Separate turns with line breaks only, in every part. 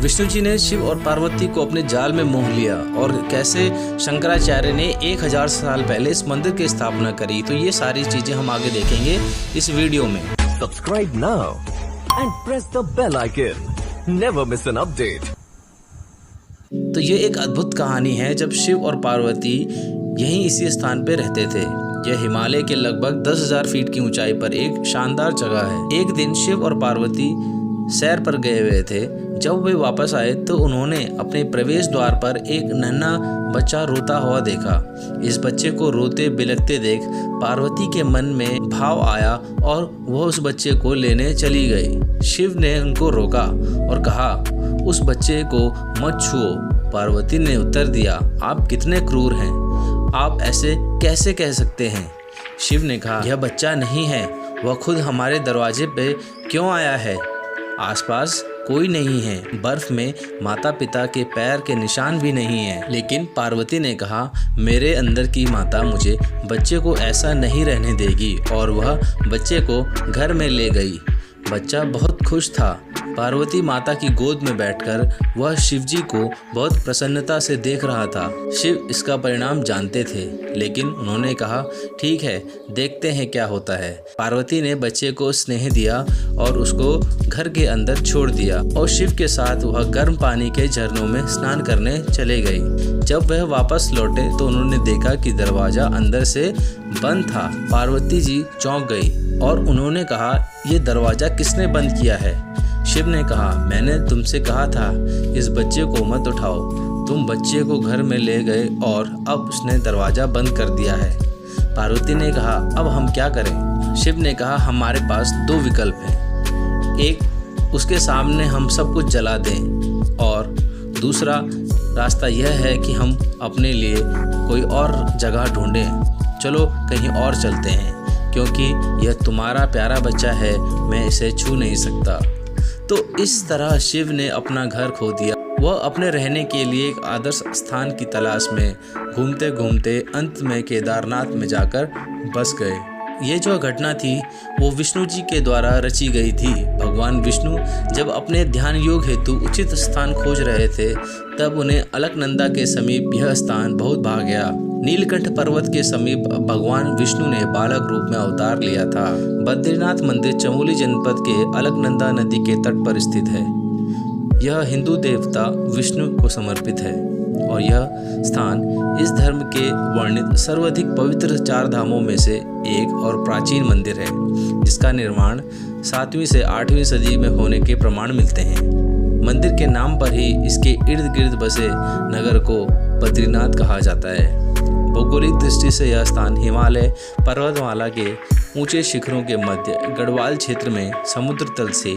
विष्णु जी ने शिव और पार्वती को अपने जाल में मोह लिया और कैसे शंकराचार्य ने 1000 साल पहले इस मंदिर की स्थापना करी, तो ये सारी चीजें हम आगे देखेंगे इस वीडियो में।
Subscribe now and press the bell icon. Never miss an update.
तो ये एक अद्भुत कहानी है जब शिव और पार्वती यहीं इसी स्थान पे रहते थे। यह हिमालय के लगभग 10,000 फीट की ऊंचाई पर एक शानदार जगह है। एक दिन शिव और पार्वती सैर पर गए हुए थे। जब वे वापस आए तो उन्होंने अपने प्रवेश द्वार पर एक नन्हा बच्चा रोता हुआ देखा। इस बच्चे को रोते बिलखते देख पार्वती के मन में भाव आया और वह उस बच्चे को लेने चली गई। शिव ने उनको रोका और कहा, उस बच्चे को मत छुओ। पार्वती ने उत्तर दिया, आप कितने क्रूर हैं, आप ऐसे कैसे कह सकते हैं। शिव ने कहा, यह बच्चा नहीं है, वह खुद हमारे दरवाजे पे क्यों आया है। आसपास कोई नहीं है, बर्फ में माता पिता के पैर के निशान भी नहीं है। लेकिन पार्वती ने कहा, मेरे अंदर की माता मुझे बच्चे को ऐसा नहीं रहने देगी, और वह बच्चे को घर में ले गई। बच्चा बहुत खुश था। पार्वती माता की गोद में बैठकर वह शिवजी को बहुत प्रसन्नता से देख रहा था। शिव इसका परिणाम जानते थे, लेकिन उन्होंने कहा, ठीक है, देखते हैं क्या होता है। पार्वती ने बच्चे को स्नेह दिया और उसको घर के अंदर छोड़ दिया और शिव के साथ वह गर्म पानी के झरनों में स्नान करने चले गई। जब वह वापस लौटे तो उन्होंने देखा कि दरवाजा अंदर से बंद था। पार्वती जी चौंक गई और उन्होंने कहा, ये दरवाजा किसने बंद किया है। शिव ने कहा, मैंने तुमसे कहा था इस बच्चे को मत उठाओ। तुम बच्चे को घर में ले गए और अब उसने दरवाजा बंद कर दिया है। पार्वती ने कहा, अब हम क्या करें। शिव ने कहा, हमारे पास 2 विकल्प हैं। एक, उसके सामने हम सब कुछ जला दें, और दूसरा रास्ता यह है कि हम अपने लिए कोई और जगह ढूंढें। चलो कहीं और चलते हैं, क्योंकि यह तुम्हारा प्यारा बच्चा है, मैं इसे छू नहीं सकता। तो इस तरह शिव ने अपना घर खो दिया। वह अपने रहने के लिए एक आदर्श स्थान की तलाश में घूमते घूमते अंत में केदारनाथ में जाकर बस गए। ये जो घटना थी वो विष्णु जी के द्वारा रची गई थी। भगवान विष्णु जब अपने ध्यान योग हेतु उचित स्थान खोज रहे थे, तब उन्हें अलकनंदा के समीप यह स्थान बहुत भा गया। नीलकंठ पर्वत के समीप भगवान विष्णु ने बालक रूप में अवतार लिया था। बद्रीनाथ मंदिर चमोली जनपद के अलकनंदा नदी के तट पर स्थित है। यह हिंदू देवता विष्णु को समर्पित है और यह स्थान इस धर्म के वर्णित सर्वाधिक पवित्र 4 धामों में से एक और प्राचीन मंदिर है, जिसका निर्माण 7वीं से 8वीं सदी में होने के प्रमाण मिलते हैं। मंदिर के नाम पर ही इसके इर्द गिर्द बसे नगर को बद्रीनाथ कहा जाता है। भौगोलिक दृष्टि से यह स्थान हिमालय पर्वतमाला के ऊंचे शिखरों के मध्य गढ़वाल क्षेत्र में समुद्र तल से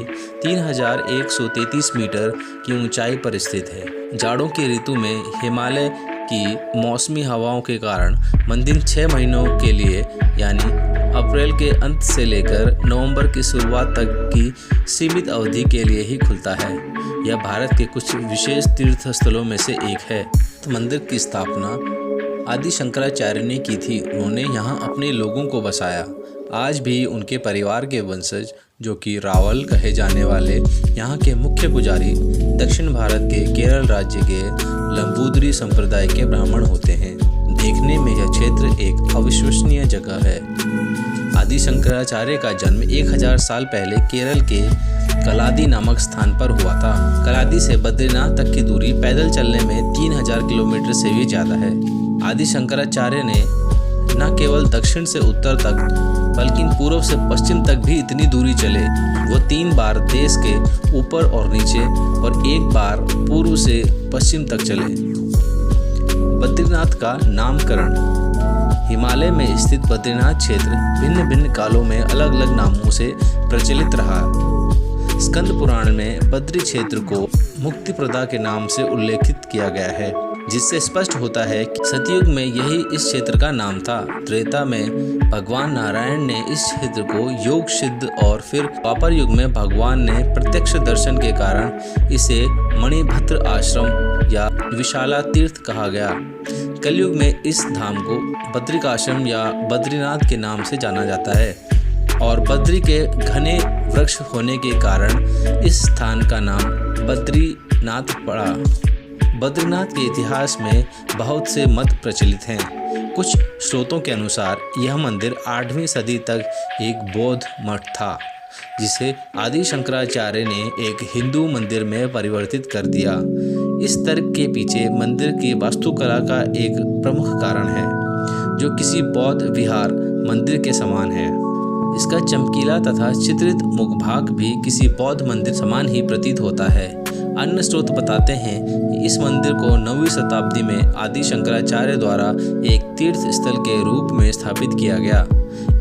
3133 मीटर की ऊंचाई पर स्थित है। जाड़ों की ऋतु में हिमालय की मौसमी हवाओं के कारण मंदिर 6 महीनों के लिए, यानी अप्रैल के अंत से लेकर नवंबर की शुरुआत तक की सीमित अवधि के लिए ही खुलता है। यह भारत के कुछ विशेष तीर्थ स्थलों में से एक है। मंदिर की स्थापना आदि शंकराचार्य ने की थी। उन्होंने यहाँ अपने लोगों को बसाया। आज भी उनके परिवार के वंशज, जो कि रावल कहे जाने वाले यहाँ के मुख्य पुजारी, दक्षिण भारत के केरल राज्य के लंबूदरी संप्रदाय के ब्राह्मण होते हैं। देखने में यह क्षेत्र एक अविश्वसनीय जगह है। आदि शंकराचार्य का जन्म 1000 साल पहले केरल के कलादी नामक स्थान पर हुआ था। कलादी से बद्रीनाथ तक की दूरी पैदल चलने में 3000 किलोमीटर से भी ज़्यादा है। आदि शंकराचार्य ने न केवल दक्षिण से उत्तर तक, बल्कि पूर्व से पश्चिम तक भी इतनी दूरी चले। वो 3 बार देश के ऊपर और नीचे और 1 बार पूर्व से पश्चिम तक चले। बद्रीनाथ का नामकरण। हिमालय में स्थित बद्रीनाथ क्षेत्र भिन्न भिन्न कालों में अलग अलग नामों से प्रचलित रहा। स्कंद पुराण में बद्री क्षेत्र को मुक्तिप्रदा के नाम से उल्लेखित किया गया है, जिससे स्पष्ट होता है कि सतयुग में यही इस क्षेत्र का नाम था। त्रेता में भगवान नारायण ने इस क्षेत्र को योग सिद्ध, और फिर द्वापर युग में भगवान ने प्रत्यक्ष दर्शन के कारण इसे मणिभद्र आश्रम या विशाला तीर्थ कहा गया। कलयुग में इस धाम को बद्रिकाश्रम या बद्रीनाथ के नाम से जाना जाता है, और बद्री के घने वृक्ष होने के कारण इस स्थान का नाम बद्री बद्रीनाथ पड़ा। बद्रीनाथ के इतिहास में बहुत से मत प्रचलित हैं। कुछ स्रोतों के अनुसार यह मंदिर 8वीं सदी तक एक बौद्ध मठ था, जिसे आदि शंकराचार्य ने एक हिंदू मंदिर में परिवर्तित कर दिया। इस तर्क के पीछे मंदिर की वास्तुकला का एक प्रमुख कारण है, जो किसी बौद्ध विहार मंदिर के समान है। इसका चमकीला तथा चित्रित मुखभाग भी किसी बौद्ध मंदिर समान ही प्रतीत होता है। अन्य स्रोत बताते हैं कि इस मंदिर को 9वीं शताब्दी में आदि शंकराचार्य द्वारा एक तीर्थ स्थल के रूप में स्थापित किया गया।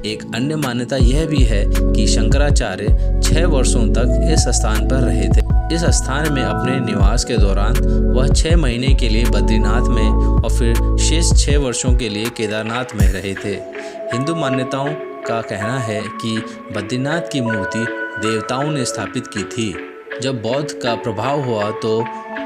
एक अन्य मान्यता यह भी है कि शंकराचार्य 6 वर्षों तक इस स्थान पर रहे थे। इस स्थान में अपने निवास के दौरान वह 6 महीने के लिए बद्रीनाथ में और फिर शेष 6 वर्षों के लिए केदारनाथ में रहे थे। हिंदू मान्यताओं का कहना है कि बद्रीनाथ की मूर्ति देवताओं ने स्थापित की थी। जब बौद्ध का प्रभाव हुआ तो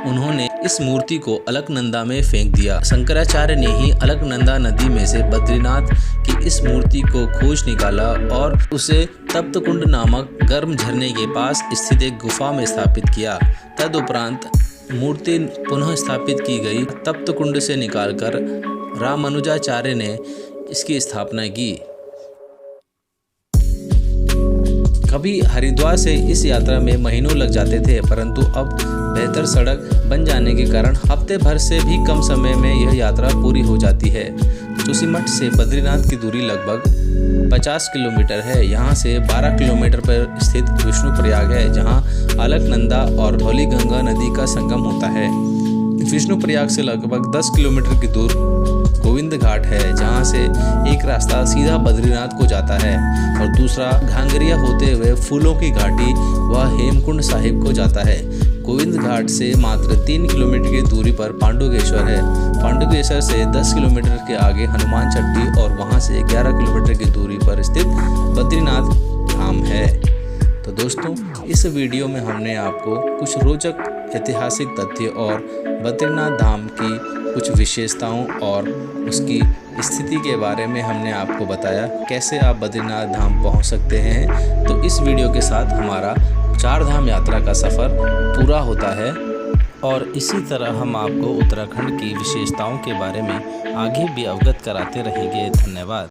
उन्होंने इस मूर्ति को अलकनंदा में फेंक दिया। शंकराचार्य ने ही अलकनंदा नदी में से बद्रीनाथ की इस मूर्ति को खोज निकाला और उसे तप्तकुंड नामक गर्म झरने के पास स्थित एक गुफा में स्थापित किया। तदुपरांत मूर्ति पुनः स्थापित की गई। तप्तकुंड से निकालकर रामानुजाचार्य ने इसकी स्थापना की। कभी हरिद्वार से इस यात्रा में महीनों लग जाते थे, परंतु अब बेहतर सड़क बन जाने के कारण हफ्ते भर से भी कम समय में यह यात्रा पूरी हो जाती है। जोशीमठ से बद्रीनाथ की दूरी लगभग 50 किलोमीटर है। यहाँ से 12 किलोमीटर पर स्थित विष्णुप्रयाग है, जहाँ अलकनंदा और धौलीगंगा नदी का संगम होता है। विष्णुप्रयाग से लगभग 10 किलोमीटर की दूर गोविंद घाट है, जहाँ से एक रास्ता सीधा बद्रीनाथ को जाता है और दूसरा घांगरिया होते हुए फूलों की घाटी व हेमकुंड साहिब को जाता है। गोविंद घाट से मात्र 3 किलोमीटर की दूरी पर पांडुकेश्वर है। पांडुकेश्वर से 10 किलोमीटर के आगे हनुमान चट्टी और वहाँ से 11 किलोमीटर की दूरी पर स्थित बद्रीनाथ धाम है। तो दोस्तों, इस वीडियो में हमने आपको कुछ रोचक ऐतिहासिक तथ्य और बद्रीनाथ धाम की कुछ विशेषताओं और उसकी स्थिति के बारे में हमने आपको बताया, कैसे आप बद्रीनाथ धाम पहुंच सकते हैं। तो इस वीडियो के साथ हमारा 4 धाम यात्रा का सफ़र पूरा होता है और इसी तरह हम आपको उत्तराखंड की विशेषताओं के बारे में आगे भी अवगत कराते रहेंगे। धन्यवाद।